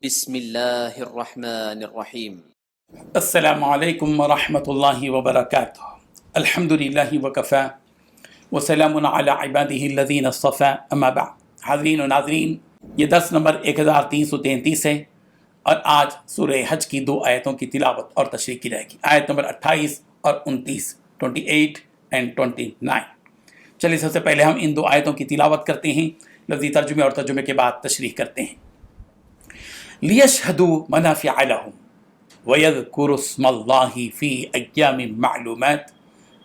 بسم اللہ الرحمن الرحیم۔ السلام علیکم ورحمۃ اللہ وبرکاتہ۔ الحمد للہ وکفی وسلام علی عبادہ الذین اصطفی، اما بعد۔ حاضرین و ناظرین، یہ درس نمبر 1333 ہے اور آج سورہ حج کی 2 آیتوں کی تلاوت اور تشریح کی جائے گی، آیت نمبر 28 اور 29، 28 and 29۔ چلیے سب سے پہلے ہم ان 2 آیتوں کی تلاوت کرتے ہیں، لفظی ترجمے اور ترجمے کے بعد تشریح کرتے ہیں۔ لِيَشْهَدُوا مَنَافِعَ لَهُمْ وَيَذْكُرُوا اسْمَ اللَّهِ فِي أَيَّامٍ مَّعْلُومَاتٍ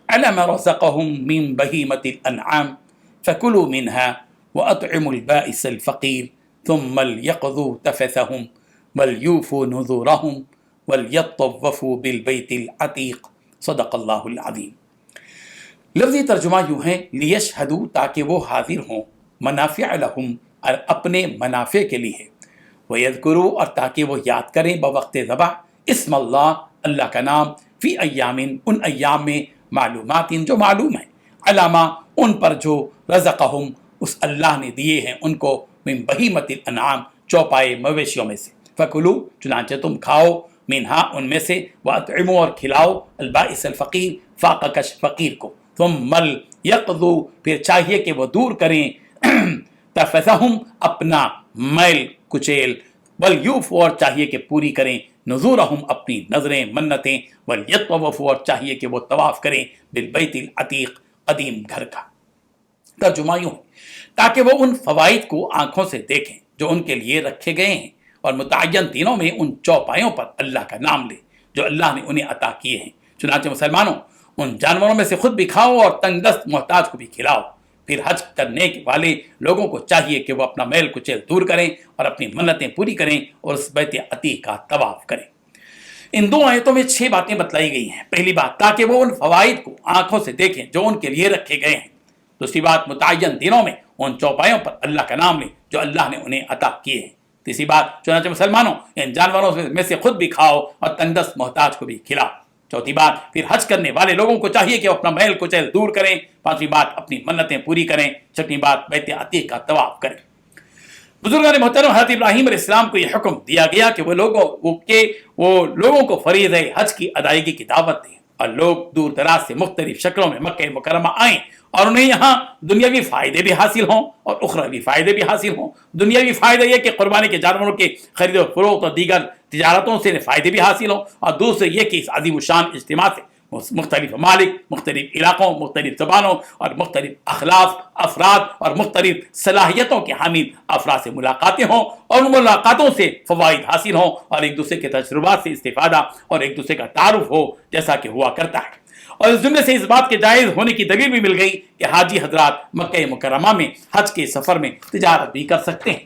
عَلَىٰ مَا رَزَقَهُم مِّن بَهِيمَةِ الْأَنْعَامِ فَكُلُوا مِنْهَا وَأَطْعِمُوا الْبَائِسَ الْفَقِيرَ ثُمَّ لْيَقْضُوا تَفَثَهُمْ وَلْيُوفُوا نُذُورَهُمْ وَلْيَطَّوَّفُوا بِالْبَيْتِ الْعَتِيقِ صدق اللہ العظیم۔ لفظی ترجمہ یوں ہے، لیشہدوا، تاکہ وہ حاضر ہوں، منافع لہم، اور اپنے منافع کے لیے، وَيَذْكُرُوا، اور تاکہ وہ یاد کریں بوقت ذبح، اسم اللہ، اللہ کا نام، فی ایامن، ان ایام میں، معلومات جو معلوم ہیں، علامہ، ان پر جو رزقہم، اس اللہ نے دیے ہیں ان کو، من بہیمۃ الانعام، چوپائے مویشیوں میں سے، فکلو، چنانچہ تم کھاؤ، منہا، ان میں سے، واطعموا، اور کھلاؤ، البائس الفقیر، فاقہ کش فقیر کو، ثم یقضوا، پھر چاہیے کہ وہ دور کریں، تفثہم، اپنا میل کچیل، ولیوفوا، اور چاہیے کہ پوری کریں، نذورہم، اپنی نظریں منتیں، ولیطوفوا، اور چاہیے کہ وہ طواف کریں، بالبیت العتیق، قدیم گھر کا۔ ترجمہ یوں ہے، تاکہ وہ ان فوائد کو آنکھوں سے دیکھیں جو ان کے لیے رکھے گئے ہیں، اور متعین دنوں میں ان چوپایوں پر اللہ کا نام لیں جو اللہ نے انہیں عطا کیے ہیں۔ چنانچہ مسلمانوں، ان جانوروں میں سے خود بھی کھاؤ اور تنگ دست محتاج کو بھی کھلاؤ۔ پھر حج کرنے والے لوگوں کو چاہیے کہ وہ اپنا میل کچیل دور کریں اور اپنی منتیں پوری کریں اور اس بیت عتیق کا طواف کریں۔ ان 2 آیتوں میں 6 باتیں بتلائی گئی ہیں۔ پہلی بات، تاکہ وہ ان فوائد کو آنکھوں سے دیکھیں جو ان کے لیے رکھے گئے ہیں۔ دوسری بات، متعین دنوں میں ان چوپایوں پر اللہ کا نام لیں جو اللہ نے انہیں عطا کیے ہیں۔ تیسری بات، چنانچہ مسلمانوں، ان جانوروں میں سے خود بھی کھاؤ اور تنگ دست محتاج کو بھی کھلاؤ۔ چوتھی بات، پھر حج کرنے والے لوگوں کو چاہیے کہ وہ اپنا میل کچیل دور کریں۔ پانچویں بات، اپنی منتیں پوری کریں۔ چھٹویں بات، بیت عتیق کا طواف کریں۔ بزرگان محترم، حضرت ابراہیم علیہ السلام کو یہ حکم دیا گیا کہ وہ لوگوں کو فریضہ حج کی ادائیگی کی دعوت دیں، اور لوگ دور دراز سے مختلف شکلوں میں مکہ مکرمہ آئیں اور انہیں یہاں دنیاوی فائدے بھی حاصل ہوں اور اخروی فائدے بھی حاصل ہوں۔ دنیاوی فائدہ یہ کہ قربانی کے جانوروں کے خرید و فروخت اور دیگر تجارتوں سے فائدے بھی حاصل ہوں، اور دوسرے یہ کہ اس عظیم الشان اجتماع سے مختلف ممالک، مختلف علاقوں، مختلف زبانوں اور مختلف اخلاق، افراد اور مختلف صلاحیتوں کے حامل افراد سے ملاقاتیں ہوں، اور ان ملاقاتوں سے فوائد حاصل ہوں، اور ایک دوسرے کے تجربات سے استفادہ اور ایک دوسرے کا تعارف ہو، جیسا کہ ہوا کرتا ہے۔ اور اس جملے سے اس بات کے جائز ہونے کی دلیل بھی مل گئی کہ حاجی حضرات مکہ مکرمہ میں حج کے سفر میں تجارت بھی کر سکتے ہیں،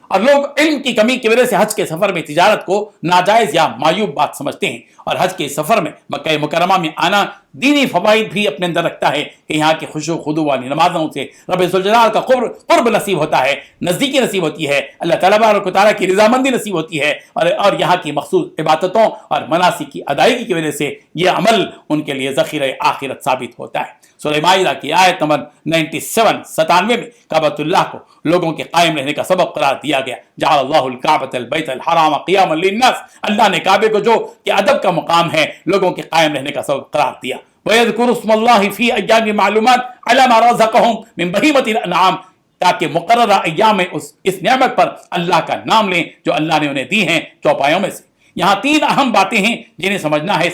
اور لوگ علم کی کمی کی وجہ سے حج کے سفر میں تجارت کو ناجائز یا معیوب بات سمجھتے ہیں، اور حج کے سفر میں مکہ مکرمہ میں آنا دینی فوائد بھی اپنے اندر رکھتا ہے کہ یہاں کی خشوع و خضوع والی نمازوں سے رب ذوالجلال کا قرب نصیب ہوتا ہے، نزدیکی نصیب ہوتی ہے، اللہ تبارک و تعالیٰ کی رضامندی نصیب ہوتی ہے، اور یہاں کی مخصوص عبادتوں اور مناسک کی ادائیگی کی وجہ سے یہ عمل ان کے لیے ذخیرہ آخرت ثابت ہوتا ہے۔ سورہ مائدہ کی آیت نمبر 97 میں کعبۃ اللہ کو لوگوں کے قائم رہنے کا سبب قرار دیا گیا۔ جعل اللہ الکعبۃ البیت الحرام قیاما للناس، اللہ نے کعبے کو جو کہ ادب کا مقام ہے، لوگوں کے قائم رہنے کا سبب قرار دیا۔ وَيَذْكُرُوا اسْمَ اللَّهِ فِي أَيَّامٍ مَّعْلُومَاتٍ عَلَىٰ مَا رَزَقَهُم مِّن بَهِيمَةِ الْأَنْعَامِ، تاکہ مقررہ ایام میں اس نعمت پر اللہ کا نام لیں جو اللہ نے انہیں دی ہیں چوپایوں میں سے۔ یہاں 3 اہم باتیں ہیں جنہیں سمجھنا ہے۔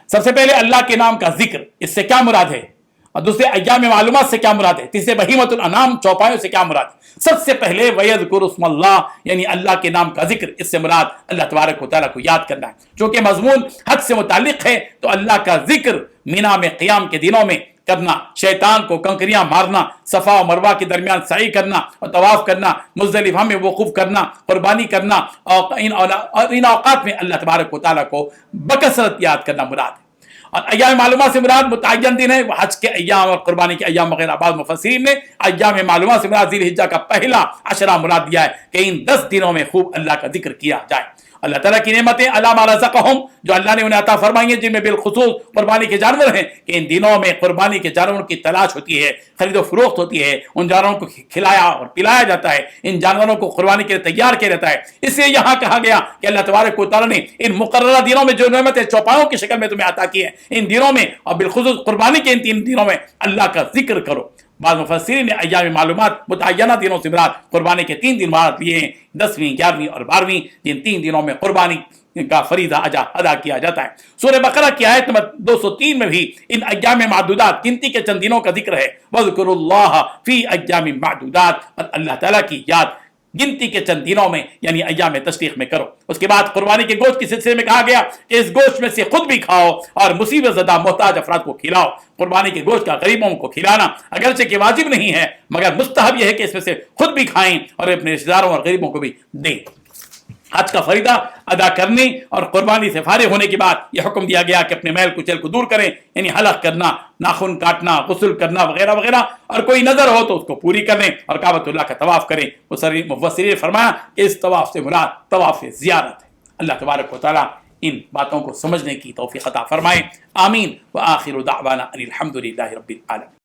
سب سے پہلے اللہ کے نام کا ذکر، اس سے کیا مراد ہے، اور دوسرے ایام معلومات سے کیا مراد ہے، تیسرے بہیمۃ الانعام چوپایوں سے کیا مراد ہے۔ سب سے پہلے وَيَذْكُرُوا اسْمَ اللَّهِ، یعنی اللہ کے نام کا ذکر، اس سے مراد اللہ تبارک و تعالیٰ کو یاد کرنا ہے۔ چونکہ مضمون حج سے متعلق ہے تو اللہ کا ذکر مینا میں قیام کے دنوں میں کرنا، شیطان کو کنکریاں مارنا، صفا و مروہ کے درمیان سعی کرنا اور طواف کرنا، مزدلفہ میں وقوف کرنا، قربانی کرنا، اور ان اوقات میں اللہ تبارک و تعالیٰ کو بکثرت یاد کرنا مراد ہے۔ اور ایام معلومات سے مراد متعین دن ہے، وہ حج کے ایام اور قربانی کے ایام وغیرہ۔ بعض مفسرین نے ایام معلومات سے مراد ذی الحجہ کا پہلا عشرہ مراد دیا ہے کہ ان 10 دنوں میں خوب اللہ کا ذکر کیا جائے۔ اللہ تعالیٰ کی نعمتیں علی ما رزقہم جو اللہ نے انہیں عطا فرمائی ہیں، جن میں بالخصوص قربانی کے جانور ہیں، کہ ان دنوں میں قربانی کے جانوروں کی تلاش ہوتی ہے، خرید و فروخت ہوتی ہے، ان جانوروں کو کھلایا اور پلایا جاتا ہے، ان جانوروں کو قربانی کے لیے تیار کیا جاتا ہے۔ اس لیے یہاں کہا گیا کہ اللہ تبارک و تعالیٰ نے ان مقررہ دنوں میں جو نعمتیں چوپایوں کی شکل میں تمہیں عطا کی ہیں، ان دنوں میں اور بالخصوص قربانی کے ان 3 دنوں میں اللہ کا ذکر کرو۔ بعض مفسرین نے ایام معلومات متعینہ دنوں سے مراد قربانی کے 3 دن مراد لیے ہیں، 10ویں، 11ویں اور 12ویں، جن 3 دنوں میں قربانی کا فریضہ ادا کیا جاتا ہے۔ سورہ بقرہ کی آیت نمبر 203 میں بھی ان ایام معدودات، گنتی کے چند دنوں کا ذکر ہے۔ وَاذْكُرُوا اللَّهَ فِي أَيَّامٍ مَعْدُودَاتٍ، اور اللہ تعالیٰ کی یاد گنتی کے چند دنوں میں یعنی ایام تشریق میں کرو۔ اس کے بعد قربانی کے گوشت کے سلسلے میں کہا گیا کہ اس گوشت میں سے خود بھی کھاؤ اور مصیبت زدہ محتاج افراد کو کھلاؤ۔ قربانی کے گوشت کا غریبوں کو کھلانا اگرچہ کہ واجب نہیں ہے، مگر مستحب یہ ہے کہ اس میں سے خود بھی کھائیں اور اپنے رشتہ داروں اور غریبوں کو بھی دیں۔ حج کا فریضہ ادا کرنے اور قربانی سے فارغ ہونے کے بعد یہ حکم دیا گیا کہ اپنے میل کچل کو دور کریں، یعنی حلق کرنا، ناخن کاٹنا، غسل کرنا وغیرہ وغیرہ، اور کوئی نظر ہو تو اس کو پوری کر لیں اور کعبۃ اللہ کا طواف کریں۔ مفسرین نے فرمایا کہ اس طواف سے مراد طواف زیارت ہے۔ اللہ تبارک و تعالیٰ ان باتوں کو سمجھنے کی توفیق عطا فرمائے، آمین۔ وآخر دعوانا ان الحمد للہ رب العالمین۔